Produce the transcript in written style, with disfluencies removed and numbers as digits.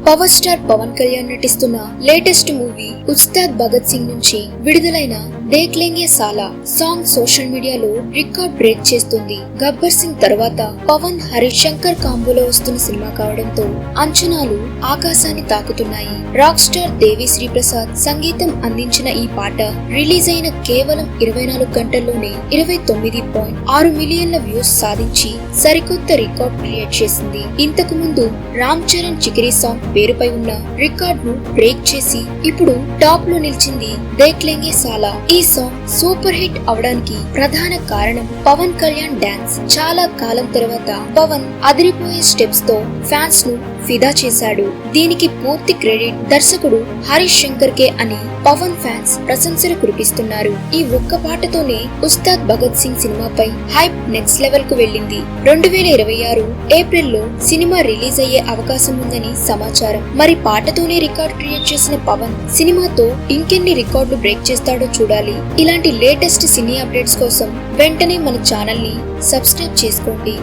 Power star Pawan Kalyan నటిస్తున్న latest movie Ustaad Bhagat Singh నుంచి విడుదలైన దేఖ్ లేంగే సాలా సాంగ్ సోషల్ మీడియాలో రికార్డ్ బ్రేక్ చేస్తుంది. గబ్బర్ సింగ్ తర్వాత పవన్ హరీష్ శంకర్ కాంబోలో వస్తున్న సినిమా కావడంతో అంచనాలు ఆకాశాన్ని తాకుతున్నాయి. రాక్ స్టార్ దేవి శ్రీ ప్రసాద్ సంగీతం అందించిన ఈ పాట రిలీజ్ అయిన కేవలం 24 గంటల్లోనే 29.6 మిలియన్ల వ్యూస్ సాధించి సరికొత్త రికార్డ్ క్రియేట్ చేసింది. ఇంతకు ముందు రామ్ చరణ్ చికిరి సాంగ్ పేరుపై ఉన్న రికార్డ్ ను బ్రేక్ చేసి ఇప్పుడు టాప్ లో నిలిచింది దేఖ్ లేంగే సాలా. ఈ సాంగ్ సూపర్ హిట్ అవడానికి ప్రధాన కారణం పవన్ కళ్యాణ్ డాన్స్. చాలా కాలం తర్వాత పవన్ అదిరిపోయే స్టెప్స్ తో ఫ్యాన్స్ ను ఫిదా చేశాడు. దీనికి పూర్తి క్రెడిట్ దర్శకుడు హరీష్ శంకర్ కే అని పవన్ ఫ్యాన్స్ ప్రశంసలు కురిపిస్తున్నారు. ఈ ఒక్క పాటతోనే ఉస్తాద్ భగత్ సింగ్ సినిమాపై హైప్ నెక్స్ట్ లెవెల్ కు వెళ్ళింది. 2026 ఏప్రిల్లో సినిమా రిలీజ్ అయ్యే అవకాశం ఉందని సమాచారం. మరి పాటతోనే రికార్డ్ క్రియేట్ చేసిన పవన్ సినిమాతో ఇంకెన్ని రికార్డులు బ్రేక్ చేస్తాడో చూడాలి. ఇలాంటి లేటెస్ట్ సినీ అప్డేట్స్ కోసం వెంటనే మన ఛానల్ ని సబ్స్క్రైబ్ చేసుకోండి.